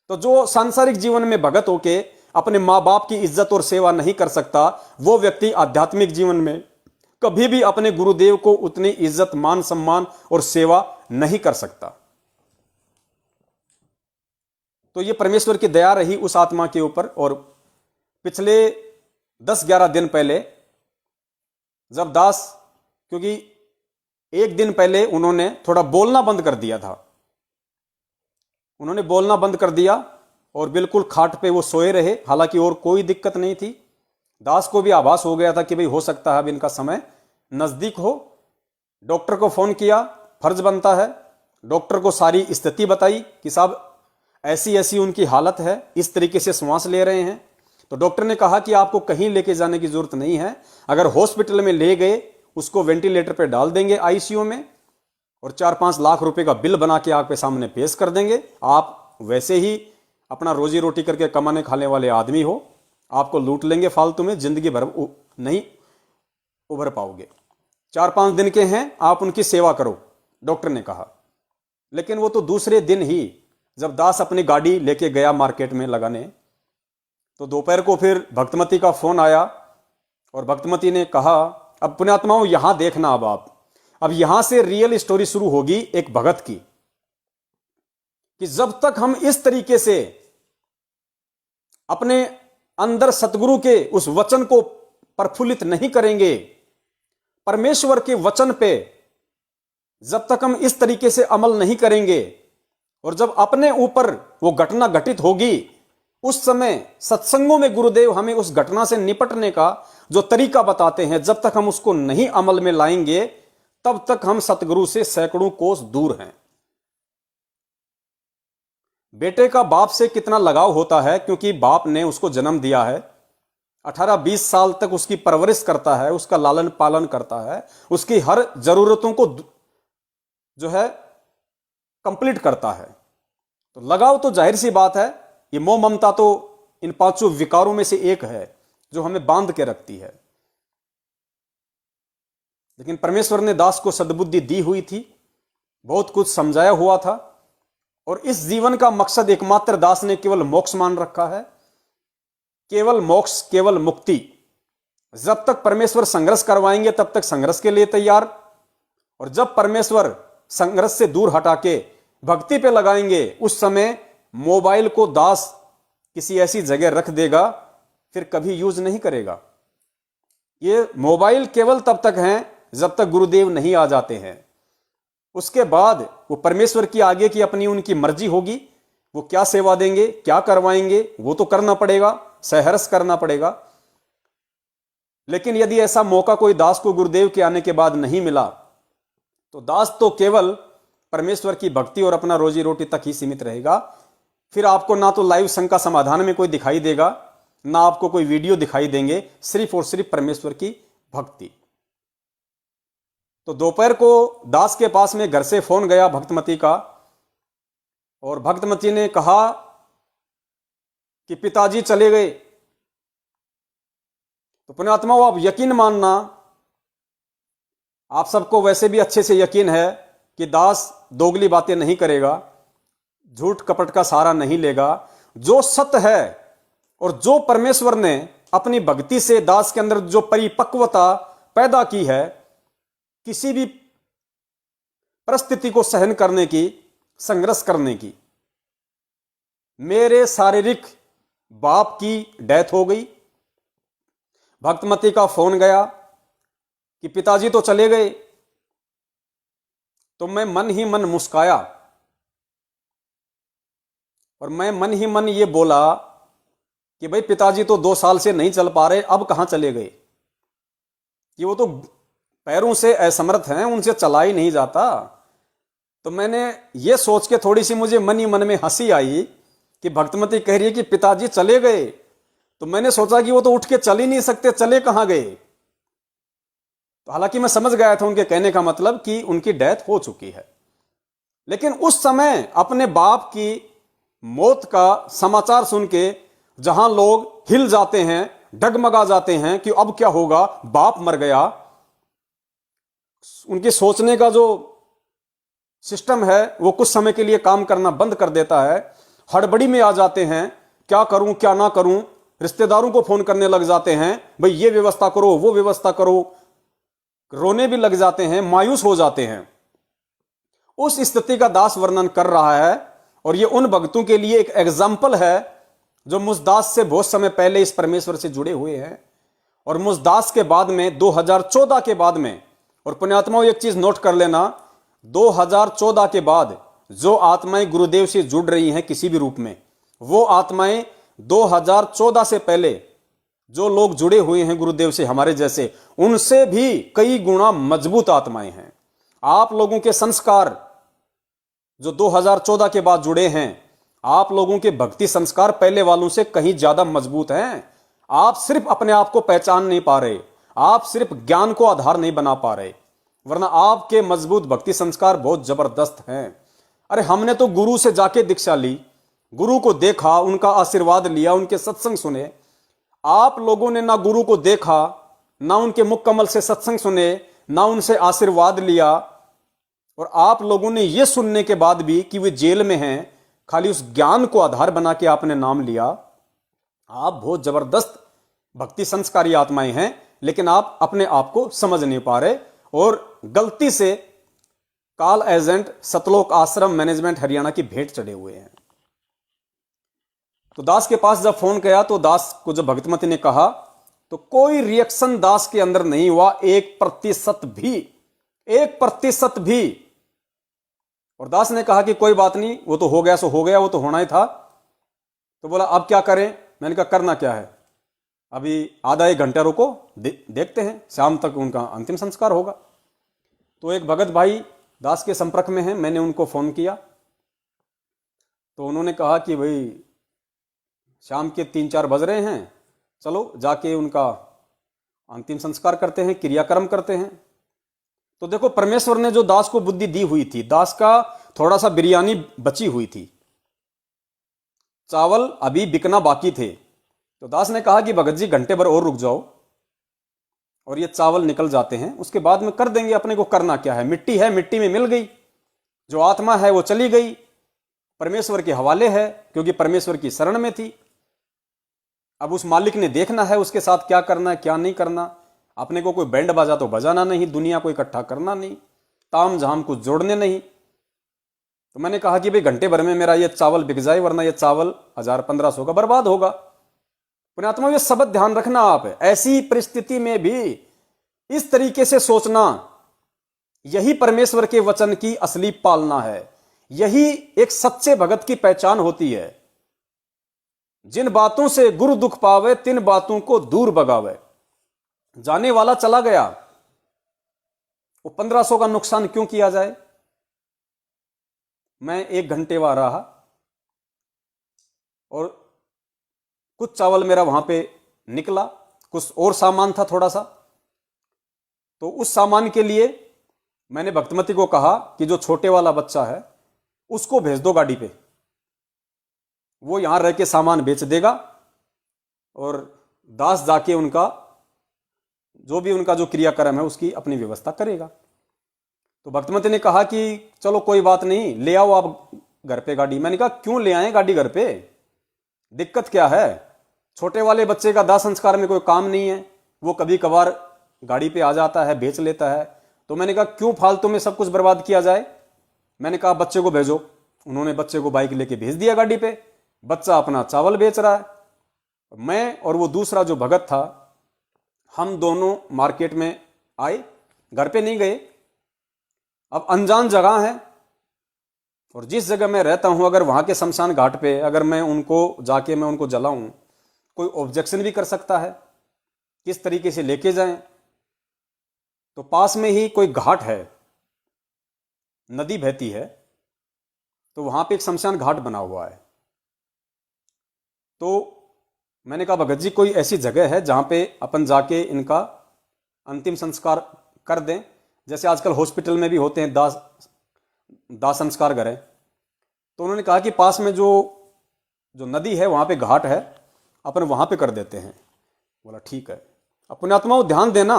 तो जो सांसारिक जीवन में भगत होके अपने माँ बाप की इज्जत और सेवा नहीं कर सकता, वो व्यक्ति आध्यात्मिक जीवन में कभी भी अपने गुरुदेव को उतनी इज्जत, मान सम्मान और सेवा नहीं कर सकता। तो ये परमेश्वर की दया रही उस आत्मा के ऊपर। और पिछले 10-11 दिन पहले जब दास, क्योंकि एक दिन पहले उन्होंने थोड़ा बोलना बंद कर दिया था, उन्होंने बोलना बंद कर दिया और बिल्कुल खाट पे वो सोए रहे, हालांकि और कोई दिक्कत नहीं थी। दास को भी आभास हो गया था कि भाई हो सकता है अब इनका समय नजदीक हो। डॉक्टर को फोन किया, फर्ज बनता है, डॉक्टर को सारी स्थिति बताई कि साहब ऐसी ऐसी उनकी हालत है, इस तरीके से श्वास ले रहे हैं। तो डॉक्टर ने कहा कि आपको कहीं लेके जाने की जरूरत नहीं है, अगर हॉस्पिटल में ले गए उसको वेंटिलेटर पे डाल देंगे आईसीयू में, और 4-5 लाख रुपए का बिल बना के आपके सामने पेश कर देंगे। आप वैसे ही अपना रोजी रोटी करके कमाने खाने वाले आदमी हो, आपको लूट लेंगे फालतू में, जिंदगी भर नहीं उभर पाओगे। 4-5 दिन के हैं, आप उनकी सेवा करो, डॉक्टर ने कहा। लेकिन वो तो दूसरे दिन ही जब दास अपनी गाड़ी लेके गया मार्केट में लगाने, तो दोपहर को फिर भक्तमती का फोन आया और भक्तमती ने कहा, अब पुण्यात्माओं यहां देखना, अब यहां से रियल स्टोरी शुरू होगी एक भगत की, कि जब तक हम इस तरीके से अपने अंदर सतगुरु के उस वचन को प्रफुल्लित नहीं करेंगे, परमेश्वर के वचन पे जब तक हम इस तरीके से अमल नहीं करेंगे, और जब अपने ऊपर वो घटना घटित होगी, उस समय सत्संगों में गुरुदेव हमें उस घटना से निपटने का जो तरीका बताते हैं, जब तक हम उसको नहीं अमल में लाएंगे, तब तक हम सतगुरु से सैकड़ों कोस दूर हैं। बेटे का बाप से कितना लगाव होता है, क्योंकि बाप ने उसको जन्म दिया है, 18-20 साल तक उसकी परवरिश करता है, उसका लालन पालन करता है, उसकी हर जरूरतों को जो है कंप्लीट करता है। तो लगाव तो जाहिर सी बात है, ये मोह ममता तो इन 5 विकारों में से एक है जो हमें बांध के रखती है। लेकिन परमेश्वर ने दास को सद्बुद्धि दी हुई थी, बहुत कुछ समझाया हुआ था, और इस जीवन का मकसद एकमात्र दास ने केवल मोक्ष मान रखा है, केवल मोक्ष, केवल मुक्ति। जब तक परमेश्वर संघर्ष करवाएंगे तब तक संघर्ष के लिए तैयार, और जब परमेश्वर संघर्ष से दूर हटा के भक्ति पे लगाएंगे, उस समय मोबाइल को दास किसी ऐसी जगह रख देगा, फिर कभी यूज नहीं करेगा। ये मोबाइल केवल तब तक हैं जब तक गुरुदेव नहीं आ जाते हैं। उसके बाद वो परमेश्वर की आगे की अपनी उनकी मर्जी होगी, वो क्या सेवा देंगे, क्या करवाएंगे, वो तो करना पड़ेगा, सहर्ष करना पड़ेगा। लेकिन यदि ऐसा मौका कोई दास को गुरुदेव के आने के बाद नहीं मिला, तो दास तो केवल परमेश्वर की भक्ति और अपना रोजी रोटी तक ही सीमित रहेगा। फिर आपको ना तो लाइव संघ का समाधान में कोई दिखाई देगा, ना आपको कोई वीडियो दिखाई देंगे, सिर्फ और सिर्फ परमेश्वर की भक्ति। तो दोपहर को दास के पास में घर से फोन गया भक्तमती का, और भक्तमती ने कहा कि पिताजी चले गए। तो पुण्यात्माओं, आप यकीन मानना, आप सबको वैसे भी अच्छे से यकीन है कि दास दोगली बातें नहीं करेगा, झूठ कपट का सहारा नहीं लेगा। जो सत्य है और जो परमेश्वर ने अपनी भक्ति से दास के अंदर जो परिपक्वता पैदा की है, किसी भी परिस्थिति को सहन करने की, संघर्ष करने की। मेरे शारीरिक बाप की डेथ हो गई, भक्तमती का फोन गया कि पिताजी तो चले गए, तो मैं मन ही मन मुस्काया, और मैं मन ही मन ये बोला कि भाई पिताजी तो 2 साल से नहीं चल पा रहे, अब कहां चले गए, कि वो तो पैरों से असमर्थ हैं, उनसे चला ही नहीं जाता। तो मैंने ये सोच के थोड़ी सी मुझे मन ही मन में हंसी आई कि भक्तमती कह रही है कि पिताजी चले गए, तो मैंने सोचा कि वो तो उठ के चल ही नहीं सकते, चले कहां गए। तो हालांकि मैं समझ गया था उनके कहने का मतलब कि उनकी डेथ हो चुकी है, लेकिन उस समय अपने बाप की मौत का समाचार सुन के जहां लोग हिल जाते हैं, डगमगा जाते हैं कि अब क्या होगा, बाप मर गया, उनके सोचने का जो सिस्टम है वो कुछ समय के लिए काम करना बंद कर देता है। हड़बड़ी में आ जाते हैं, क्या करूं क्या ना करूं, रिश्तेदारों को फोन करने लग जाते हैं, भाई ये व्यवस्था करो वो व्यवस्था करो, रोने भी लग जाते हैं, मायूस हो जाते हैं। उस स्थिति का दास वर्णन कर रहा है, और ये उन भक्तों के लिए एक एग्जाम्पल है जो मुझदास से बहुत समय पहले इस परमेश्वर से जुड़े हुए हैं। और मुझदास के बाद में 2014 के बाद में, और पुण्यात्माओं एक चीज नोट कर लेना, 2014 के बाद जो आत्माएं गुरुदेव से जुड़ रही हैं किसी भी रूप में, वो आत्माएं 2014 से पहले जो लोग जुड़े हुए हैं गुरुदेव से हमारे जैसे, उनसे भी कई गुना मजबूत आत्माएं हैं। आप लोगों के संस्कार जो 2014 के बाद जुड़े हैं, आप लोगों के भक्ति संस्कार पहले वालों से कहीं ज्यादा मजबूत हैं। आप सिर्फ अपने आप को पहचान नहीं पा रहे, आप सिर्फ ज्ञान को आधार नहीं बना पा रहे, वरना आपके मजबूत भक्ति संस्कार बहुत जबरदस्त हैं। अरे हमने तो गुरु से जाके दीक्षा ली, गुरु को देखा, उनका आशीर्वाद लिया, उनके सत्संग सुने, आप लोगों ने ना गुरु को देखा, ना उनके मुख कमल से सत्संग सुने, ना उनसे आशीर्वाद लिया, और आप लोगों ने यह सुनने के बाद भी कि वे जेल में हैं, खाली उस ज्ञान को आधार बना के आपने नाम लिया। आप बहुत जबरदस्त भक्ति संस्कारी आत्माएं हैं, लेकिन आप अपने आप को समझ नहीं पा रहे और गलती से काल एजेंट सतलोक आश्रम मैनेजमेंट हरियाणा की भेंट चढ़े हुए हैं। तो दास के पास जब फोन गया तो दास को जब भगतमती ने कहा तो कोई रिएक्शन दास के अंदर नहीं हुआ, 1% भी, 1% भी। और दास ने कहा कि कोई बात नहीं, वो तो हो गया सो हो गया, वो तो होना ही था। तो बोला अब क्या करें? मैंने कहा करना क्या है, अभी आधा 1 घंटा रुको, देखते हैं, शाम तक उनका अंतिम संस्कार होगा। तो एक भगत भाई दास के संपर्क में हैं, मैंने उनको फोन किया तो उन्होंने कहा कि भाई शाम के 3-4 बज रहे हैं, चलो जाके उनका अंतिम संस्कार करते हैं, क्रियाक्रम करते हैं। तो देखो परमेश्वर ने जो दास को बुद्धि दी हुई थी, दास का थोड़ा सा बिरयानी बची हुई थी, चावल अभी बिकना बाकी थे। तो दास ने कहा कि भगत जी घंटे भर और रुक जाओ और ये चावल निकल जाते हैं, उसके बाद में कर देंगे, अपने को करना क्या है, मिट्टी है, मिट्टी में मिल गई, जो आत्मा है वो चली गई, परमेश्वर के हवाले है, क्योंकि परमेश्वर की शरण में थी। अब उस मालिक ने देखना है उसके साथ क्या करना है क्या नहीं करना। अपने को कोई बैंड बाजा तो बजाना नहीं, दुनिया को इकट्ठा करना नहीं, ताम झाम कुछ जोड़ने नहीं। तो मैंने कहा कि भाई घंटे भर में मेरा ये चावल बिक जाए, वरना ये चावल 1000-1500 का बर्बाद होगा। पुण्यात्मा ये शब्द ध्यान रखना, आप ऐसी परिस्थिति में भी इस तरीके से सोचना, यही परमेश्वर के वचन की असली पालना है, यही एक सच्चे भगत की पहचान होती है। जिन बातों से गुरु दुख पावे, तिन बातों को दूर भगावे। जाने वाला चला गया, वो 1500 का नुकसान क्यों किया जाए। मैं 1 घंटे वहां रहा और कुछ चावल मेरा वहां पे निकला, कुछ और सामान था थोड़ा सा। तो उस सामान के लिए मैंने भक्तमती को कहा कि जो छोटे वाला बच्चा है उसको भेज दो गाड़ी पे, वो यहां रह के सामान बेच देगा और दास जाके उनका जो भी उनका जो क्रियाक्रम है उसकी अपनी व्यवस्था करेगा। तो भक्तमती ने कहा कि चलो कोई बात नहीं, ले आओ आप घर पे गाड़ी। मैंने कहा क्यों ले आए गाड़ी घर पे, दिक्कत क्या है? छोटे वाले बच्चे का दाह संस्कार में कोई काम नहीं है, वो कभी कभार गाड़ी पे आ जाता है, बेच लेता है। तो मैंने कहा क्यों फालतू में सब कुछ बर्बाद किया जाए। मैंने कहा बच्चे को भेजो। उन्होंने बच्चे को बाइक लेके भेज दिया गाड़ी पे, बच्चा अपना चावल बेच रहा है। मैं और वो दूसरा जो भगत था, हम दोनों मार्केट में आए, घर पे नहीं गए। अब अनजान जगह है और जिस जगह मैं रहता हूं, अगर वहां के शमशान घाट पे अगर मैं उनको जाके मैं उनको जलाऊं, कोई ऑब्जेक्शन भी कर सकता है, किस तरीके से लेके जाएं। तो पास में ही कोई घाट है, नदी बहती है, तो वहां पे एक शमशान घाट बना हुआ है। तो मैंने कहा भगत जी कोई ऐसी जगह है जहां पे अपन जाके इनका अंतिम संस्कार कर दें, जैसे आजकल हॉस्पिटल में भी होते हैं दाह संस्कार घर है। तो उन्होंने कहा कि पास में जो नदी है वहां पे घाट है, अपन वहां पे कर देते हैं। बोला ठीक है। अपने आत्माओं ध्यान देना,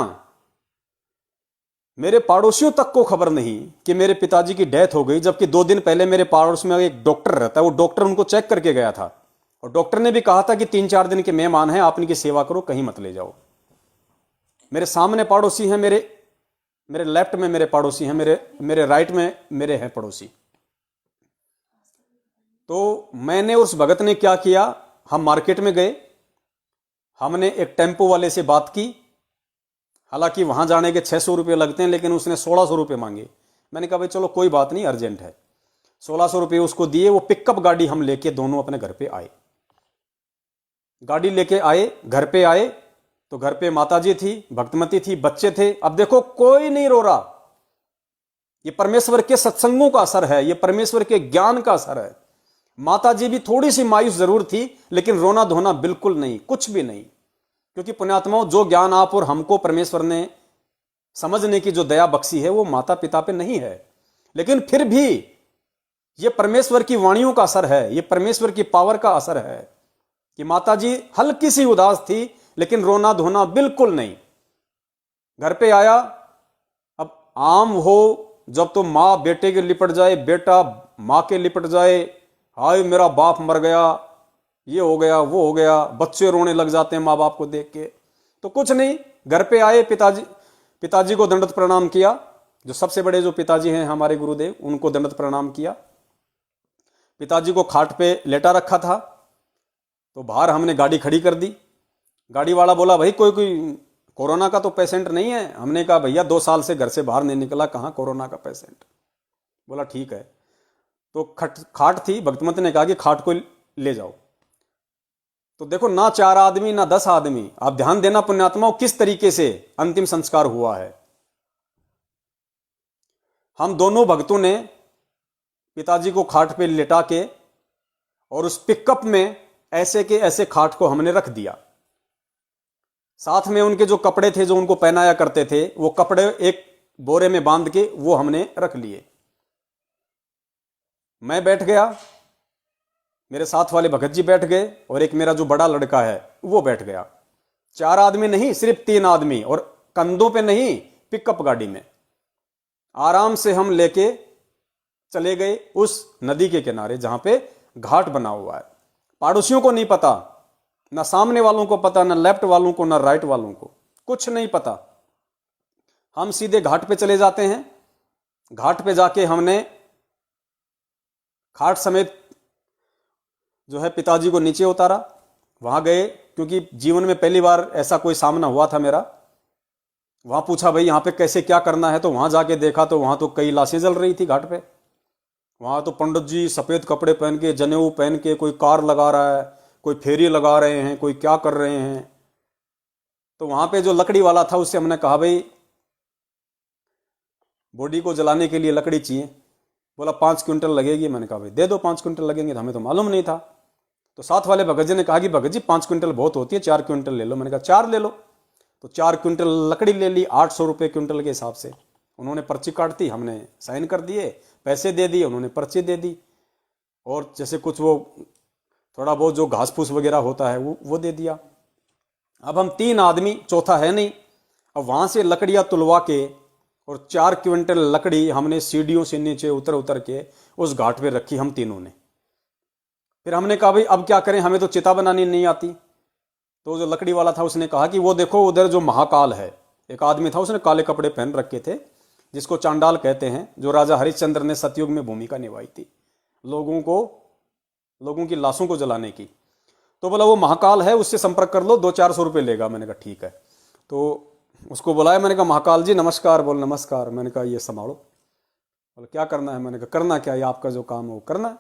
मेरे पड़ोसियों तक को खबर नहीं कि मेरे पिताजी की डेथ हो गई, जबकि 2 दिन पहले मेरे पड़ोस में एक डॉक्टर रहता है, वो डॉक्टर उनको चेक करके गया था और डॉक्टर ने भी कहा था कि 3-4 दिन के मेहमान हैं, आप इनकी सेवा करो, कहीं मत ले जाओ। मेरे सामने पड़ोसी हैं, मेरे लेफ्ट में मेरे पड़ोसी हैं, मेरे राइट में मेरे हैं पड़ोसी। तो मैंने उस भगत ने क्या किया, हम मार्केट में गए, हमने एक टेम्पो वाले से बात की। हालांकि वहां जाने के 600 रुपये लगते हैं, लेकिन उसने 1600 रुपये मांगे। मैंने कहा भाई चलो कोई बात नहीं, अर्जेंट है। 1600 रुपये उसको दिए। वो पिकअप गाड़ी हम लेके दोनों अपने घर पे आए। गाड़ी लेके आए, घर पे आए तो घर पे माताजी थी, भक्तमती थी, बच्चे थे। अब देखो कोई नहीं रो रहा। ये परमेश्वर के सत्संगों का असर है, ये परमेश्वर के ज्ञान का असर है। माताजी भी थोड़ी सी मायूस जरूर थी, लेकिन रोना धोना बिल्कुल नहीं, कुछ भी नहीं। क्योंकि पुण्यात्माओं, जो ज्ञान आप और हमको परमेश्वर ने समझने की जो दया बख्शी है, वो माता पिता पे नहीं है। लेकिन फिर भी ये परमेश्वर की वाणियों का असर है, ये परमेश्वर की पावर का असर है। कि माताजी हल्की सी उदास थी, लेकिन रोना धोना बिल्कुल नहीं। घर पे आया, अब आम हो जब तो माँ बेटे के लिपट जाए, बेटा माँ के लिपट जाए, हाय मेरा बाप मर गया, ये हो गया वो हो गया, बच्चे रोने लग जाते हैं माँ बाप को देख के। तो कुछ नहीं, घर पे आए, पिताजी को दंडवत प्रणाम किया, जो सबसे बड़े जो पिताजी हैं हमारे गुरुदेव, उनको दंडवत प्रणाम किया। पिताजी को खाट पे लेटा रखा था, तो बाहर हमने गाड़ी खड़ी कर दी। गाड़ी वाला बोला भाई कोई कोरोना का तो पेशेंट नहीं है। हमने कहा भैया 2 साल से घर से बाहर नहीं निकला, कहाँ कोरोना का पेशेंट। बोला ठीक है। तो खाट थी, भक्तमंत ने कहा कि खाट को ले जाओ। तो देखो, ना 4 आदमी ना 10 आदमी, आप ध्यान देना पुण्यात्माओं, किस तरीके से अंतिम संस्कार हुआ है। हम दोनों भक्तों ने पिताजी को खाट पे लिटा के और उस पिकअप में ऐसे के ऐसे खाट को हमने रख दिया। साथ में उनके जो कपड़े थे जो उनको पहनाया करते थे, वो कपड़े एक बोरे में बांध के वो हमने रख लिए। मैं बैठ गया, मेरे साथ वाले भगत जी बैठ गए, और एक मेरा जो बड़ा लड़का है वो बैठ गया। 4 आदमी नहीं, सिर्फ 3 आदमी, और कंधों पे नहीं, पिकअप गाड़ी में आराम से हम लेके चले गए उस नदी के किनारे जहां पे घाट बना हुआ है। पड़ोसियों को नहीं पता, ना सामने वालों को पता, ना लेफ्ट वालों को, ना राइट वालों को, कुछ नहीं पता। हम सीधे घाट पे चले जाते हैं। घाट पे जाके हमने खाट समेत जो है पिताजी को नीचे उतारा। वहां गए, क्योंकि जीवन में पहली बार ऐसा कोई सामना हुआ था मेरा। वहां पूछा भाई यहाँ पे कैसे क्या करना है, तो वहां जाके देखा तो वहां तो कई लाशें जल रही थी घाट पे। वहां तो पंडित जी सफेद कपड़े पहन के, जनेऊ पहन के, कोई कार लगा रहा है, कोई फेरी लगा रहे हैं, कोई क्या कर रहे हैं। तो वहां पे जो लकड़ी वाला था उससे हमने कहा भाई बॉडी को जलाने के लिए लकड़ी चाहिए। बोला 5 क्विंटल लगेगी। मैंने कहा भाई दे दो, 5 क्विंटल लगेंगे, तो हमें तो मालूम नहीं था। तो साथ वाले भगत जी ने कहा कि भगत जी 5 क्विंटल बहुत होती है, 4 क्विंटल ले लो। मैंने कहा 4 ले लो। तो 4 क्विंटल लकड़ी ले ली, 800 रुपये क्विंटल के हिसाब से। उन्होंने पर्ची काट दी, हमने साइन कर दिए, पैसे दे दिए, उन्होंने पर्ची दे दी, और जैसे कुछ वो थोड़ा बहुत जो घास फूस वगैरह होता है वो दे दिया। अब हम 3 आदमी, चौथा है नहीं। अब वहां से लकड़ियां तुलवा के और 4 क्विंटल लकड़ी हमने सीढ़ियों से नीचे उतर उतर के उस घाट पे रखी हम तीनों ने। फिर हमने कहा भाई अब क्या करें, हमें तो चिता बनानी नहीं आती। तो जो लकड़ी वाला था उसने कहा कि वो देखो उधर जो महाकाल है, एक आदमी था उसने काले कपड़े पहन रखे थे, जिसको चांडाल कहते हैं, जो राजा हरिश्चंद्र ने सतयुग में भूमिका निभाई थी लोगों की लाशों को जलाने की। तो बोला वो महाकाल है, उससे संपर्क कर लो, 200-400 रुपये लेगा। मैंने कहा ठीक है। तो उसको बुलाया, मैंने कहा महाकाल जी नमस्कार। बोल नमस्कार। मैंने कहा ये संभालो। बोले क्या करना है। मैंने कहा करना क्या है, आपका जो काम है वो करना है।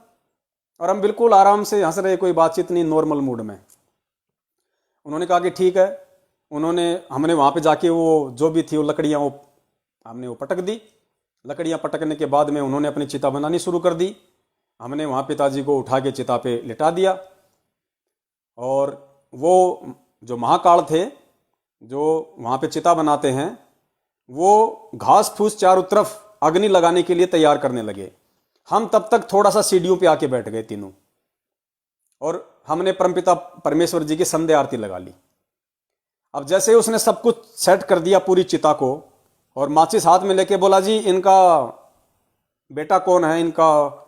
और हम बिल्कुल आराम से हंस रहे, कोई बातचीत नहीं, नॉर्मल मूड में। उन्होंने कहा कि ठीक है। हमने वहां पे जाके वो जो भी थी वो लकड़ियां हमने वो पटक दी। लकड़ियां पटकने के बाद में उन्होंने अपनी चिता बनानी शुरू कर दी। हमने वहां पिताजी को उठा के चिता पे लिटा दिया, और वो जो महाकाल थे जो वहां पे चिता बनाते हैं, वो घास फूस चारों तरफ अग्नि लगाने के लिए तैयार करने लगे। हम तब तक थोड़ा सा सीढ़ियों पे आके बैठ गए तीनों, और हमने परमपिता परमेश्वर जी की संध्या आरती लगा ली। अब जैसे ही उसने सब कुछ सेट कर दिया पूरी चिता को, और माचिस हाथ में लेके बोला जी इनका बेटा कौन है, इनका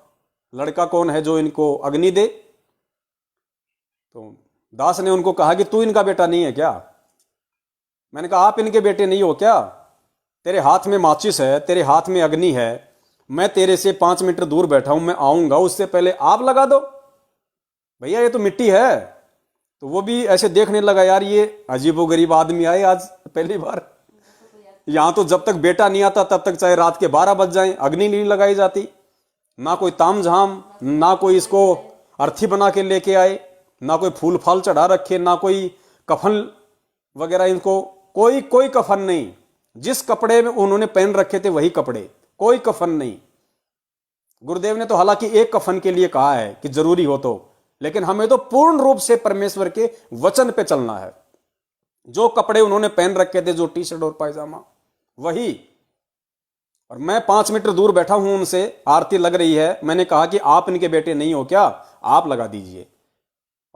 लड़का कौन है जो इनको अग्नि दे। तो दास ने उनको कहा कि तू इनका बेटा नहीं है क्या। मैंने कहा आप इनके बेटे नहीं हो क्या, तेरे हाथ में माचिस है, तेरे हाथ में अग्नि है, मैं तेरे से 5 मीटर दूर बैठा हूं, मैं आऊंगा उससे पहले आप लगा दो। भैया ये तो मिट्टी है। तो वो भी ऐसे देखने लगा, यार ये अजीबोगरीब आदमी आए आज पहली बार। यहां तो जब तक बेटा नहीं आता तब तक चाहे रात के 12 बज जाएं अग्नि नहीं लगाई जाती, ना कोई तामझाम, ना कोई इसको अर्थी बना के लेके आए, ना कोई फूल फाल चढ़ा रखे, ना कोई कफन वगैरह, इनको कोई कफन नहीं। जिस कपड़े में उन्होंने पहन रखे थे वही कपड़े, कोई कफन नहीं। गुरुदेव ने तो हालांकि एक कफन के लिए कहा है कि जरूरी हो तो, लेकिन हमें तो पूर्ण रूप से परमेश्वर के वचन पे चलना है। जो कपड़े उन्होंने पहन रखे थे, जो टी शर्ट और पायजामा, वही। और मैं 5 मीटर दूर बैठा हूं उनसे, आरती लग रही है। मैंने कहा कि आप इनके बेटे नहीं हो क्या, आप लगा दीजिए।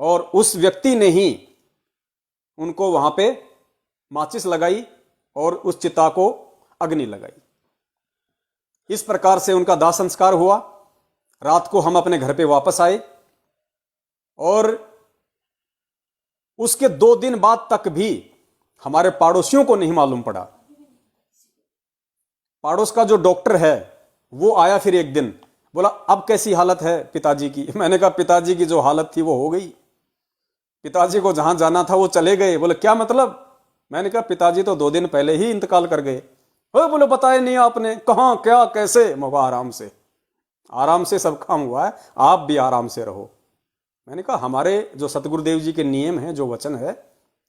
और उस व्यक्ति ने ही उनको वहां पे माचिस लगाई और उस चिता को अग्नि लगाई। इस प्रकार से उनका दाह संस्कार हुआ। रात को हम अपने घर पे वापस आए और उसके 2 दिन बाद तक भी हमारे पड़ोसियों को नहीं मालूम पड़ा। पड़ोस का जो डॉक्टर है वो आया फिर एक दिन, बोला अब कैसी हालत है पिताजी की। मैंने कहा पिताजी की जो हालत थी वो हो गई, पिताजी को जहां जाना था वो चले गए। बोले क्या मतलब? मैंने कहा पिताजी तो 2 दिन पहले ही इंतकाल कर गए। बोले बताया नहीं आपने, कहां क्या कैसे? मौका आराम से सब काम हुआ है, आप भी आराम से रहो। मैंने कहा हमारे जो सतगुरुदेव जी के नियम हैं, जो वचन है,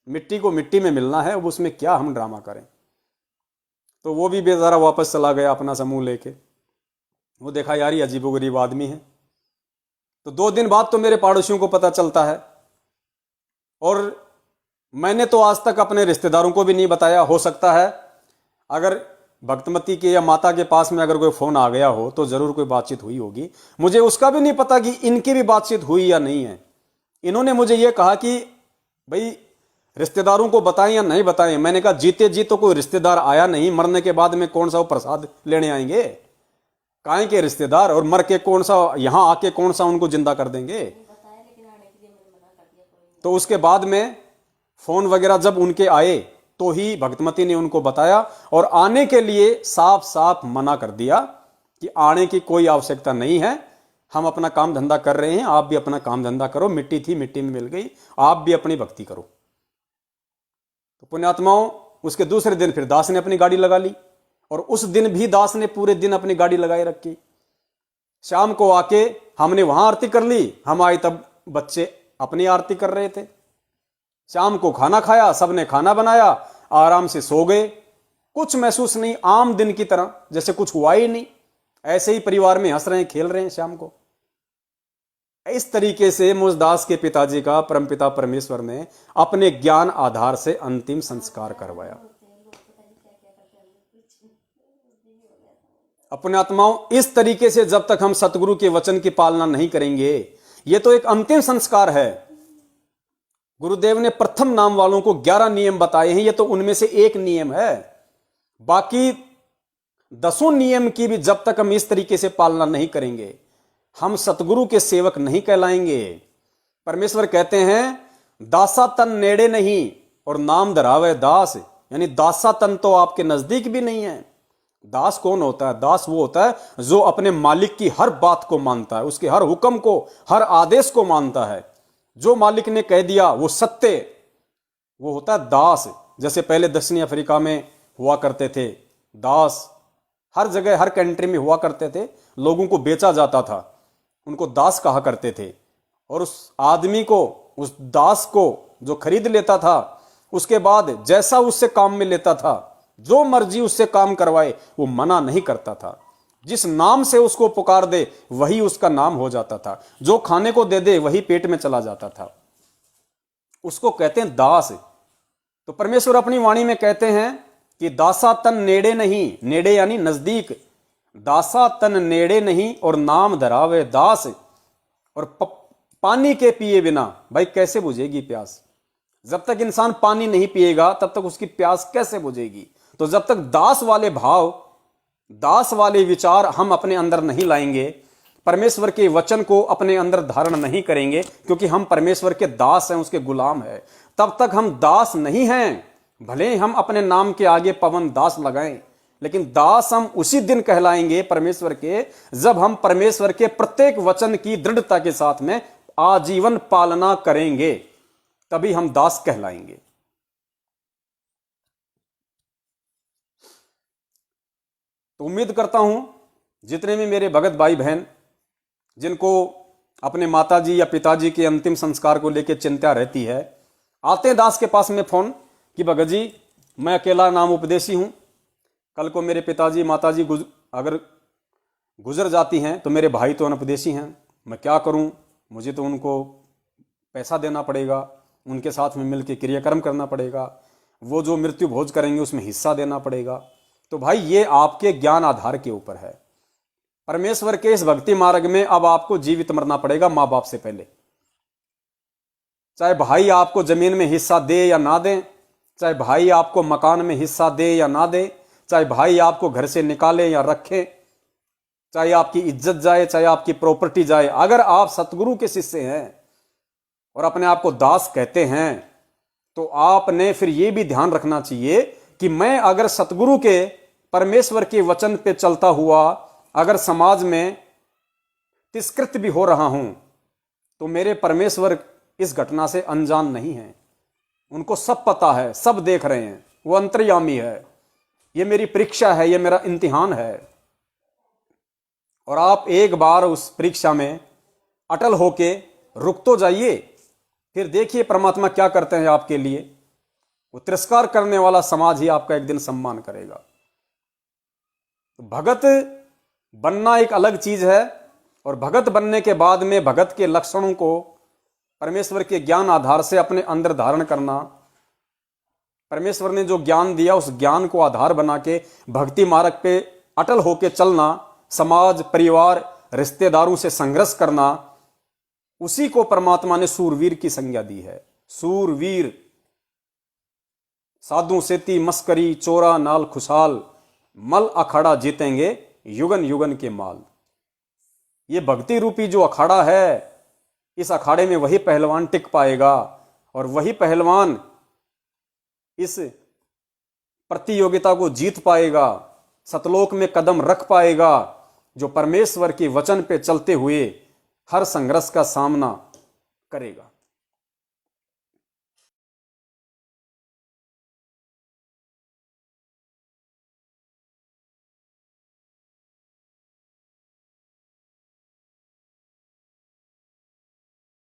मिट्टी को मिट्टी में मिलना है, अब उसमें क्या हम ड्रामा करें। तो वो भी बेचारा वापस चला गया अपना समूह लेके। वो देखा यार ये अजीबोगरीब आदमी है। तो 2 दिन बाद तो मेरे पड़ोसियों को पता चलता है और मैंने तो आज तक अपने रिश्तेदारों को भी नहीं बताया। हो सकता है अगर भक्तमती के या माता के पास में अगर कोई फोन आ गया हो तो जरूर कोई बातचीत हुई होगी। मुझे उसका भी नहीं पता कि इनकी भी बातचीत हुई या नहीं है। इन्होंने मुझे यह कहा कि भाई रिश्तेदारों को बताएं या नहीं बताएं। मैंने कहा जीते जी तो कोई रिश्तेदार आया नहीं, मरने के बाद में कौन सा वो प्रसाद लेने आएंगे? काहे के रिश्तेदार, और मर के कौन सा यहां आके कौन सा उनको जिंदा कर देंगे? तो उसके बाद में फोन वगैरह जब उनके आए तो ही भक्तमती ने उनको बताया और आने के लिए साफ साफ मना कर दिया कि आने की कोई आवश्यकता नहीं है, हम अपना काम धंधा कर रहे हैं, आप भी अपना काम धंधा करो। मिट्टी थी मिट्टी में मिल गई, आप भी अपनी भक्ति करो। तो पुण्यात्माओं, उसके दूसरे दिन फिर दास ने अपनी गाड़ी लगा ली और उस दिन भी दास ने पूरे दिन अपनी गाड़ी लगाए रखी। शाम को आके हमने वहां आरती कर ली, हम आए तब बच्चे अपनी आरती कर रहे थे। शाम को खाना खाया, सबने खाना बनाया, आराम से सो गए। कुछ महसूस नहीं, आम दिन की तरह, जैसे कुछ हुआ ही नहीं। ऐसे ही परिवार में हंस रहे हैं, खेल रहे हैं शाम को। इस तरीके से मुझदास के पिताजी का परमपिता परमेश्वर ने अपने ज्ञान आधार से अंतिम संस्कार करवाया। अपने आत्माओं, इस तरीके से जब तक हम सतगुरु के वचन की पालना नहीं करेंगे, यह तो एक अंतिम संस्कार है। गुरुदेव ने प्रथम नाम वालों को 11 नियम बताए हैं, ये तो उनमें से एक नियम है। बाकी 10 नियम की भी जब तक हम इस तरीके से पालना नहीं करेंगे, हम सतगुरु के सेवक नहीं कहलाएंगे। परमेश्वर कहते हैं दासा तन नेड़े नहीं और नाम धरावे दास, यानी दासा तन तो आपके नजदीक भी नहीं है। दास कौन होता है? दास वो होता है जो अपने मालिक की हर बात को मानता है, उसके हर हुक्म को, हर आदेश को मानता है। जो मालिक ने कह दिया वो सत्य, वो होता है दास। जैसे पहले दक्षिणी अफ्रीका में हुआ करते थे दास, हर जगह हर कंट्री में हुआ करते थे। लोगों को बेचा जाता था, उनको दास कहा करते थे। और उस आदमी को, उस दास को जो खरीद लेता था, उसके बाद जैसा उससे काम में लेता था, जो मर्जी उससे काम करवाए, वो मना नहीं करता था। जिस नाम से उसको पुकार दे वही उसका नाम हो जाता था, जो खाने को दे दे वही पेट में चला जाता था। उसको कहते हैं दास। तो परमेश्वर अपनी वाणी में कहते हैं कि दासा तन नेड़े नहीं, नेड़े यानी नजदीक, दासा तन नेड़े नहीं और नाम धरावे दास। और पानी के पिए बिना भाई कैसे बुझेगी प्यास? जब तक इंसान पानी नहीं पिएगा तब तक उसकी प्यास कैसे बुझेगी? तो जब तक दास वाले भाव, दास वाले विचार हम अपने अंदर नहीं लाएंगे, परमेश्वर के वचन को अपने अंदर धारण नहीं करेंगे, क्योंकि हम परमेश्वर के दास हैं, उसके गुलाम हैं, तब तक हम दास नहीं हैं। भले ही हम अपने नाम के आगे पवन दास लगाएं, लेकिन दास हम उसी दिन कहलाएंगे परमेश्वर के, जब हम परमेश्वर के प्रत्येक वचन की दृढ़ता के साथ में आजीवन पालना करेंगे, तभी हम दास कहलाएंगे। तो उम्मीद करता हूं जितने भी मेरे भगत भाई बहन जिनको अपने माताजी या पिताजी के अंतिम संस्कार को लेकर चिंता रहती है, आते हैं दास के पास में फोन कि भगत जी मैं अकेला नाम उपदेशी हूं, कल को मेरे पिताजी माताजी अगर गुजर जाती हैं तो मेरे भाई तो अनुपदेशी हैं, मैं क्या करूं? मुझे तो उनको पैसा देना पड़ेगा, उनके साथ में मिलकर क्रियाक्रम करना पड़ेगा, वो जो मृत्यु भोज करेंगे उसमें हिस्सा देना पड़ेगा। तो भाई ये आपके ज्ञान आधार के ऊपर है। परमेश्वर के इस भक्ति मार्ग में अब आपको जीवित मरना पड़ेगा मां बाप से पहले। चाहे भाई आपको जमीन में हिस्सा दे या ना दे, चाहे भाई आपको मकान में हिस्सा दे या ना दे, चाहे भाई आपको घर से निकाले या रखे, चाहे आपकी इज्जत जाए, चाहे आपकी प्रॉपर्टी जाए, अगर आप सतगुरु के शिष्य हैं और अपने आप को दास कहते हैं तो आपने फिर यह भी ध्यान रखना चाहिए कि मैं अगर सतगुरु के परमेश्वर के वचन पे चलता हुआ अगर समाज में तिरस्कृत भी हो रहा हूं तो मेरे परमेश्वर इस घटना से अनजान नहीं है। उनको सब पता है, सब देख रहे हैं, वो अंतर्यामी है। ये मेरी परीक्षा है, ये मेरा इम्तिहान है। और आप एक बार उस परीक्षा में अटल होके रुक तो जाइए, फिर देखिए परमात्मा क्या करते हैं आपके लिए। वो तिरस्कार करने वाला समाज ही आपका एक दिन सम्मान करेगा। तो भगत बनना एक अलग चीज है, और भगत बनने के बाद में भगत के लक्षणों को परमेश्वर के ज्ञान आधार से अपने अंदर धारण करना, परमेश्वर ने जो ज्ञान दिया उस ज्ञान को आधार बना के भक्ति मार्ग पे अटल होके चलना, समाज, परिवार, रिश्तेदारों से संघर्ष करना, उसी को परमात्मा ने सूरवीर की संज्ञा दी है। सूरवीर साधु सेती मस्करी चोरा नाल खुशहाल, मल अखाड़ा जीतेंगे युगन युगन के माल। ये भक्ति रूपी जो अखाड़ा है, इस अखाड़े में वही पहलवान टिक पाएगा और वही पहलवान इस प्रतियोगिता को जीत पाएगा, सतलोक में कदम रख पाएगा, जो परमेश्वर के वचन पे चलते हुए हर संघर्ष का सामना करेगा।